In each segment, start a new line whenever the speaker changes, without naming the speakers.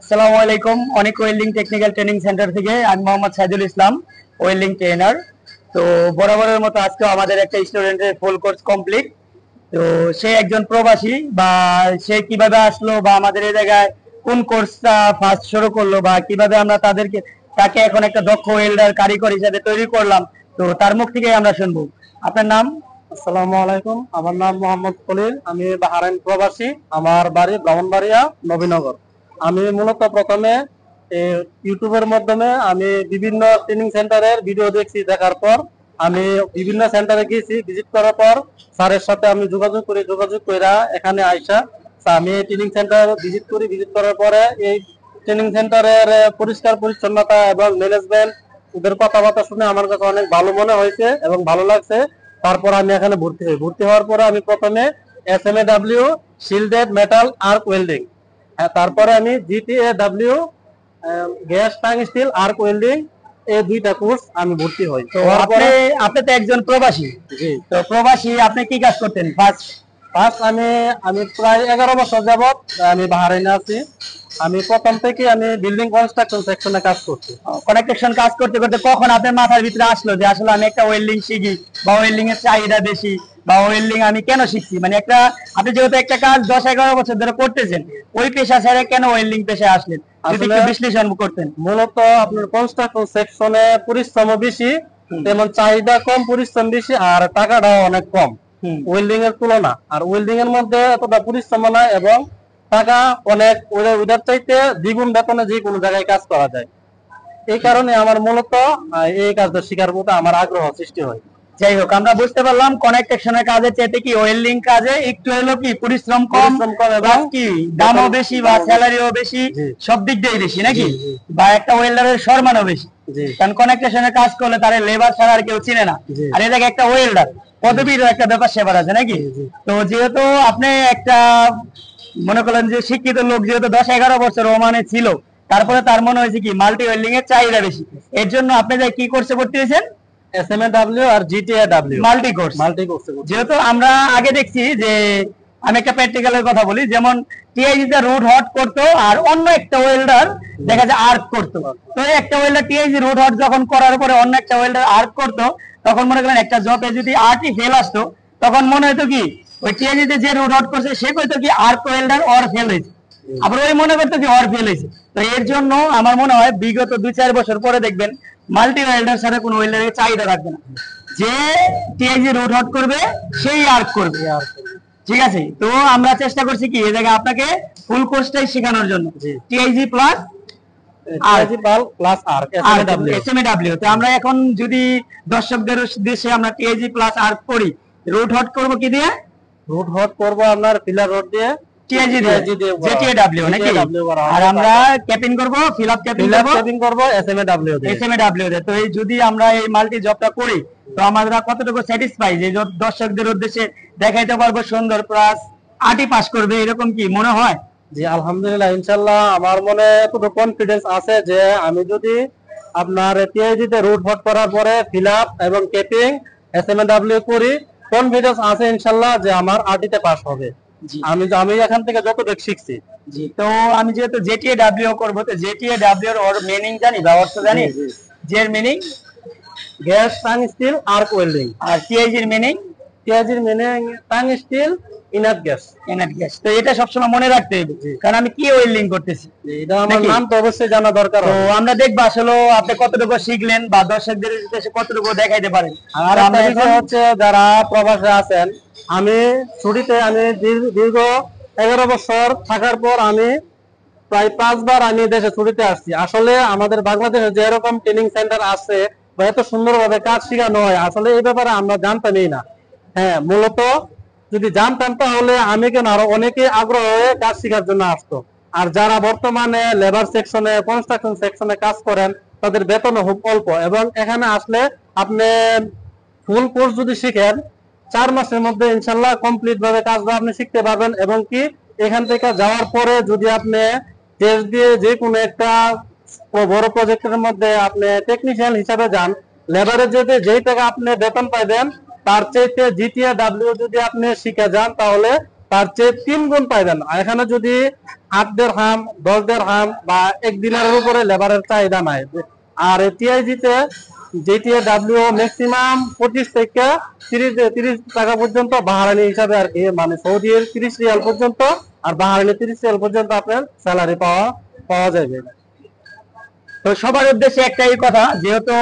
আসসালামু আলাইকুম। অনেক ওয়েল্ডিং টেকনিক্যাল ট্রেনিং সেন্টার থেকে আমি মোহাম্মদ সাইদুল ইসলাম, ওয়েল্ডিং ট্রেনার। তো বরাবরের মতো আজকেও আমাদের একটা স্টুডেন্টের ফুল কোর্স কমপ্লিট। তো সে একজন প্রবাসী, বা সে কিভাবে আসলো, বা আমাদের এই জায়গায় কোন কোর্সটা ফার্স্ট শুরু করলো, বা কিভাবে আমরা তাকে এখন একটা দক্ষ ওয়েল্ডার কারিগর হিসেবে তৈরি করলাম, তো তার মুখ থেকে আমরা শুনবো। আপনার নাম?
আসসালামু আলাইকুম, আমার নাম মোহাম্মদ খলিল। আমি বাহরাইন প্রবাসী। আমার বাড়ি ব্রাহ্মণবাড়িয়া, নবীনগর। আমি মূলত প্রথমে ইউটিউবের মাধ্যমে আমি বিভিন্ন ট্রেনিং সেন্টারের ভিডিও দেখছি। দেখার পর আমি বিভিন্ন সেন্টারে গেছি। ভিজিট করার পর স্যারের সাথে আমি যোগাযোগ করে এখানে আইসা আমি ট্রেনিং সেন্টার ভিজিট করি। ভিজিট করার পরে এই ট্রেনিং সেন্টারের পরিষ্কার পরিচ্ছন্নতা এবং ম্যানেজমেন্ট, ওদের কথাবার্তা শুনে আমার কাছে অনেক ভালো মনে হয়েছে এবং ভালো লাগছে। তারপর আমি এখানে ভর্তি হই। ভর্তি হওয়ার পরে আমি প্রথমে SMAW shielded metal arc welding, তারপরে আমি GTAW gas tungsten arc welding, এই দুইটা কোর্স আমি ভর্তি হই।
তো আপনি তো একজন প্রবাসী।
জি।
তো প্রবাসী আপনি কি কাজ করতেন?
ফার্স্ট আমি প্রায় 11 বছর যাবত আমি বাহরাইনে আছি। আমি প্রথম থেকে আমি বিল্ডিং কনস্ট্রাকশন সেকশনে কাজ করছি।
কনস্ট্রাকশন কাজ করতে করতে কখন আপনার মাথার ভিতরে আসলো যে আসলে আমি একটা ওয়েল্ডিং শিখি, বা ওয়েল্ডিং এর চাহিদা বেশি, বা ওয়েল্ডিং আমি কেন শিখছি? মানে আপনি যেহেতু একটা কাজ 10-11 বছর ধরে করতেছেন, ওই পেশা ছেড়ে কেন ওয়েল্ডিং পেশায় আসলেন, যদি একটু বিশ্লেষণ করতেন।
মূলত আপনার কনস্ট্রাকশন সেকশনে পরিশ্রম বেশি, তেমন চাহিদা কম, পরিশ্রম বেশি, আর টাকাটাও অনেক কম ওয়েল্ডিং এর তুলনা। আর ওয়েল্ডিং এর মধ্যে এতটা পরিশ্রম না এবং টাকা অনেক, ওদের চাইতে দ্বিগুণ বেতনে যে কোনো জায়গায় কাজ করা যায়। এই কারণে আমার মূলত এই কাজটা শেখার প্রতি আমার আগ্রহ সৃষ্টি হয়।
যাই হোক, আমরা বুঝতে পারলাম কনস্ট্রাকশনের কাজের চাইতে কি ওয়েল্ডিং কাজে একটু হলো কি পরিশ্রম কম এবং কি দামও বেশি, বা স্যালারিও বেশি, সব দিক দিয়ে বেশি নাকি, বা একটা ওয়েল্ডারের সম্মানও বেশি। কারণ কনস্ট্রাকশনের কাজ করলে তার লেবার ছাড়া আর কেউ চিনে না। আর এটাকে একটা ওয়েল্ডার পদবীর একটা ব্যাপার সেবার আছে নাকি। তো যেহেতু আপনি একটা মনে করলেন যে শিক্ষিত লোক, যেহেতু 10-11 বছর ওমানে ছিল, তারপরে তার মনে হয়েছে কি মাল্টি ওয়েল্ডিং এর চাহিদা বেশি, এর জন্য আপনি কি কোর্সে ভর্তি হয়েছেন?
SMAW আর GTAW
মাল্টি কোর্স। যেহেতু আমরা আগে দেখছি যে, আমি একটা প্র্যাকটিক্যালের কথা বলি, যেমন টিআইজি তে রুট হট করতো, আর অন্য একটা ওয়েল্ডার দেখা যায় আর্ক করতো। তো একটা ওয়েল্ডার টিআইজি রুট হট যখন করার পরে অন্য একটা ওয়েল্ডার আর্ক করতো, তখন মনে করেন একটা জবে যদি আর্কই ফেল আসতো, তখন মনে হতো কি ওই টিআইজি তে যে রুট হট করছে সে কইতো কি আর্ক ওয়েল্ডার অর ফেল হয়েছে, আবার ওই মনে করতো কি অর ফেল হয়েছে। তো এর জন্য আমার মনে হয় বিগত 2-4 বছর পরে দেখবেন মাল্টি ওয়েল্ডার ছাড়া কোনো ওয়েল্ডারের চাহিদা থাকবে না। যে টিআইজি রুট হট করবে সেই আর্ক করবে। ঠিক আছে, তো আমরা চেষ্টা করছি কি এই জায়গায় আপনাকে ফুল কোর্সটাই শেখানোর জন্য, টিআইজি প্লাস SMAW। তো আমরা এখন যদি দর্শকদের উদ্দেশ্যে আমরা টিআইজি প্লাস আর্ক করি, রুট হট করব কি দিয়ে?
রুট হট করব আপনার পিলার রড দিয়ে,
টিআইজি দিয়ে, GTAW নাকি। আর আমরা ক্যাপিং করব, ফিল আপ ক্যাপিং করব SMAW দিয়ে। তো এই যদি আমরা এই মাল্টি জবটা করি, তো আমরা কতটুকু স্যাটিসফাই যে দর্শকদের উদ্দেশ্যে দেখাইতে পারবো সুন্দর প্লাস 8ই পাস করবে, এরকম কি মনে হয়?
জি আলহামদুলিল্লাহ, ইনশাআল্লাহ আমার মনে এতটুকু কনফিডেন্স আছে যে আমি যদি আপনার টিআইজি তে রুট হট করার পরে ফিল আপ এবং ক্যাপিং SMAW করি, কনফিডেন্স আছে ইনশাআল্লাহ যে আমার 8তে পাস হবে। আমি এখান থেকে যতটুকু শিখছি।
জি, তো আমি যেহেতু GTAW করব, তো GTAW এর মিনিং জানি বা অর্থ জানি। যে meaning
gas tungsten arc welding.
আর টিআইজির meaning
tungsten inert gas.
তো এটা সবসময় মনে রাখতে হবে, কারণ আমি কি ওয়েল্ডিং করতেছি,
এটা আমার নাম তো অবশ্যই জানা দরকার।
তো আমরা দেখবো আসলে আপনি কতটুকু শিখলেন বা দর্শকদের উদ্দেশ্যে কতটুকু দেখাইতে পারেন।
আর আমরা এখন হচ্ছে যারা প্রবাসে আছেন, আমি ছুটিতে আমি দীর্ঘ 11 বছর থাকার পর আমি প্রায় 5 বার আমি দেশে ছুটিতে আসছি। আসলে আমাদের বাংলাদেশে যে এরকম ট্রেনিং সেন্টার আছে বা এত সুন্দরভাবে কাজ শেখানো হয়, আসলে এই ব্যাপারে আমরা জানতামই না। হ্যাঁ, মূলত যদি জানতাম তাহলে আমি কেন আরো অনেকে আগ্রহ হয়ে কাজ শেখার জন্য আসতো। আর যারা বর্তমানে লেবার সেকশনে, কনস্ট্রাকশন সেকশনে কাজ করেন, তাদের বেতন খুব অল্প, এবং এখানে আসলে আপনি ফুল কোর্স যদি শিখেন 4 মাসের মধ্যে ইনশাল্লাহ কমপ্লিট ভাবে কাজটা আপনি শিখতে পারবেন। এবং কি এখান থেকে যাওয়ার পরে যদি আপনি দেশ দিয়ে যে কোনো একটা বড় প্রজেক্টের মধ্যে আপনি টেকনিশিয়ান হিসাবে যান, লেবারের যেই টাকা আপনি বেতন পাইবেন তার চাইতে GTAW যদি আপনি শিখে যান, তাহলে তার চেয়ে 3 গুণ পাইবেন। এখানে যদি 8 দিরহাম 10 দিরহাম বা 1 দিনারের উপরে লেবারের চাহিদা নাই। আর টিআইজি তে জিটিএডব্লিউ ম্যাক্সিমাম 25 থেকে 30 টাকা পর্যন্ত বাহারানি হিসাবে আর কি, মানে সৌদির 30 রিয়াল পর্যন্ত আর বাহারানি 30 রিয়াল পর্যন্ত আপনার স্যালারি পাওয়া যাবে।
তো সবার উদ্দেশ্যে একটাই কথা, যেহেতু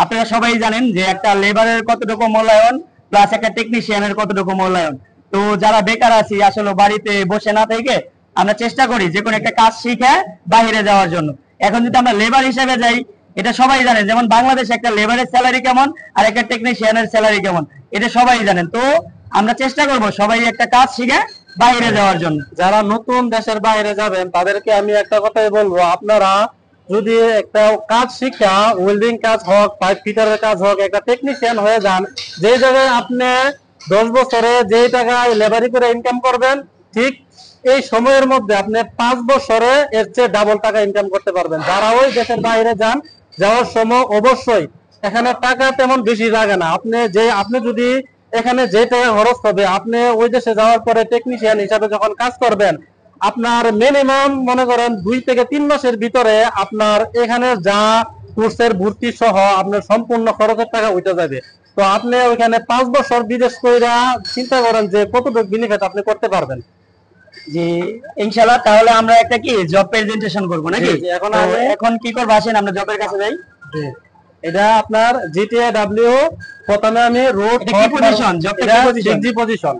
আপনারা সবাই জানেন যে একটা লেবারের কতটুকু মূল্যায়ন প্লাস একটা টেকনিশিয়ানের কতটুকু মূল্যায়ন। তো যারা বেকার আছি আসলে বাড়িতে বসে না থেকে আমরা চেষ্টা করি যে কোনো একটা কাজ শিখে বাইরে যাওয়ার জন্য। এখন যদি আমরা লেবার হিসেবে যাই, এটা সবাই জানেন, যেমন বাংলাদেশে একটা লেবারের স্যালারি কেমন আর একটা টেকনিশিয়ানের স্যালারি কেমন, এটা সবাই জানেন। তো আমরা চেষ্টা করব সবাই একটা কাজ শিখে বাইরে যাওয়ার জন্য।
যারা নতুন দেশের বাইরে যাবেন তাদেরকে আমি একটা কথাই বলবো, আপনারা যদি একটা কাজ শিক্ষা, ওয়েল্ডিং কাজ হোক, পাইপ ফিটারের কাজ হোক, একটা টেকনিশিয়ান হয়ে যান, যে জায়গায় আপনি 10 বছরে যে টাকায় লেবারি করে ইনকাম করবেন, ঠিক এই সময়ের মধ্যে আপনি 5 বছরে এর চেয়ে ডাবল টাকা ইনকাম করতে পারবেন। যারা ওই দেশের বাইরে যান, যাওয়ার সময় অবশ্যই এখানে টাকা তেমন বেশি লাগে না। আপনি যদি এখানে যে টাকা খরচ হবে, আপনি ওই দেশে যাওয়ার পরে টেকনিশিয়ান হিসাবে যখন কাজ করবেন, আপনার মিনিমাম মনে করেন 2 থেকে 3 মাসের ভিতরে আপনার এখানে যা কোর্সের ভর্তি সহ আপনার সম্পূর্ণ খরচের টাকা উঠে যাবে। তো আপনি ওইখানে 5 বছর বিদেশ কইরা চিন্তা করেন যে কতটুকু বেনিফিট আপনি করতে পারবেন।
জি ইনশাআল্লাহ, তাহলে আমরা একটা কি জব প্রেজেন্টেশন করব নাকি? এখন কি করব, আসেন আমরা জবের কাছে যাই।
এটা আপনার জিটিএডব্লিউ, প্রথমে আমি রোড
কি পজিশন, জবটা কি পজিশন?
জি পজিশন।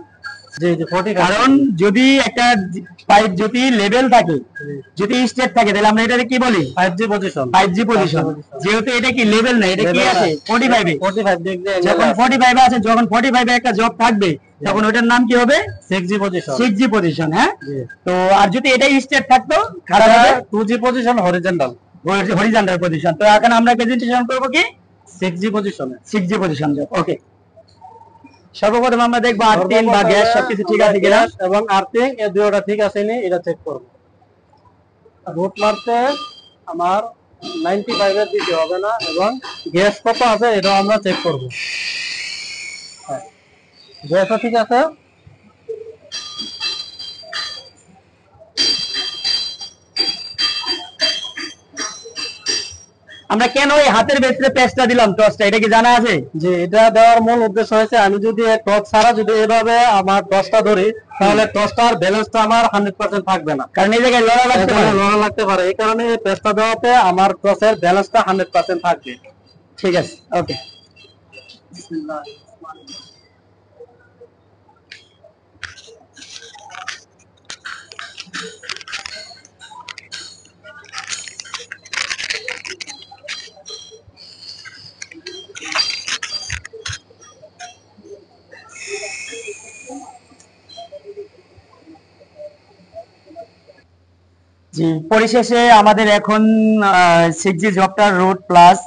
জি 40।
কারণ যদি একটা পাইপ যদি লেভেল থাকে, যদি স্টেট থাকে, তাহলে আমরা এটাকে কি বলি?
5G position.
5G position. যেহেতু এটা কি লেভেল না, এটা কি আছে 45 এ।
45 ডিগ্রি
যখন 45 আছে, যখন 45 এ একটা জব থাকবে, তখন ওটার নাম কি হবে?
6G position.
6G position. হ্যাঁ, তো আর যদি এটাই স্টেট থাকতো, খারাপ হবে
2G পজিশন, হরিজন্টাল
পজিশন। তো এখন আমরা প্রেজেন্টেশন করব কি
6G পজিশনে।
6G position job. ওকে, সর্বপ্রথম আমরা দেখবো আর্থিং বা গ্যাস সবকিছু ঠিক আছে কিনা,
এবং আর্থিং এই দুটোটা ঠিক আছে নি এটা চেক করব। রুট মারতে আমার 95 এর দিকে হবে না, এবং গ্যাস কত আছে এটা আমরা চেক করব। গ্যাসও ঠিক আছে।
আমরা কেন এই হাতের ভেতরে পেস্টটা দিলাম, টসটা, এটা কি জানা আছে?
যে এটা দেওয়ার মূল উদ্দেশ্য হয়েছে, আমি যদি টস ছাড়া যদি এভাবে আমার টসটা ধরি, তাহলে টসটার ব্যালেন্সটা আমার 100% থাকবে না,
কারণ এই জায়গায় লড়া
লাগতে পারে। এই কারণে এই পেস্টটা দেওয়াতে আমার টসের ব্যালেন্সটা 100% থাকবে।
ঠিক আছে, ওকে। জি, পরিশেষে আমাদের এখন 6G জবটার রুট প্লাস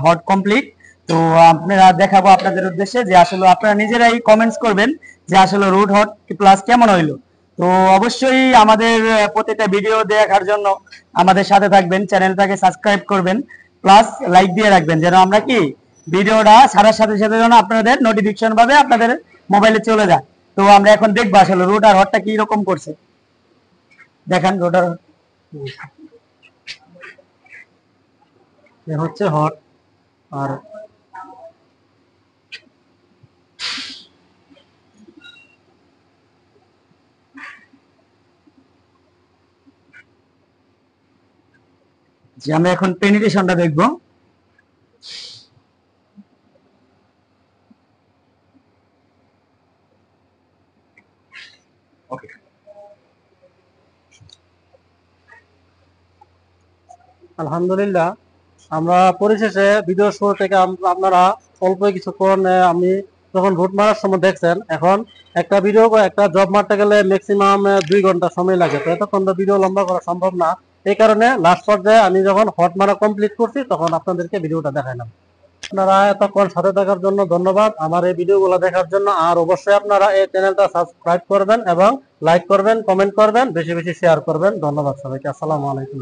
হট কমপ্লিট। তো আপনারা দেখাবো আপনাদের উদ্দেশ্যে যে আসলে আপনারা নিজেরাই কমেন্টস করবেন যে আসলে রুট হট প্লাস কেমন হইলো। তো অবশ্যই আমাদের প্রত্যেকটা ভিডিও দেখার জন্য আমাদের সাথে থাকবেন, চ্যানেলটাকে সাবস্ক্রাইব করবেন, প্লাস লাইক দিয়ে রাখবেন, যেন আমরা কি ভিডিওটা ছাড়ার সাথে সাথে যেন আপনাদের নোটিফিকেশন ভাবে আপনাদের মোবাইলে চলে যায়। তো আমরা এখন দেখবো আসলে রুট আর হটটা কি রকম করছে। দেখেন রুট আর
হচ্ছে হট। আর
যে আমরা এখন পেনিট্রেশনটা দেখবো। ওকে,
আলহামদুলিল্লাহ, আমরা পরিশেষে ভিডিও শুরু থেকে আপনারা অল্প কিছুক্ষণ আমি যখন রুট মারার সময় দেখছেন, এখন একটা জব মারতে গেলে ম্যাক্সিমাম 2 ঘন্টা সময় লাগে। তো এতক্ষণ তো ভিডিও লম্বা করা সম্ভব না, এই কারণে লাস্ট পর্যায়ে আমি যখন হট মারা কমপ্লিট করছি তখন আপনাদেরকে ভিডিওটা দেখাইলাম। আপনারা এতক্ষণ সাথে থাকার জন্য ধন্যবাদ, আমার এই ভিডিওগুলো দেখার জন্য। আর অবশ্যই আপনারা এই চ্যানেলটা সাবস্ক্রাইব করবেন এবং লাইক করবেন, কমেন্ট করবেন, বেশি বেশি শেয়ার করবেন। ধন্যবাদ সবাইকে, আসসালামু আলাইকুম।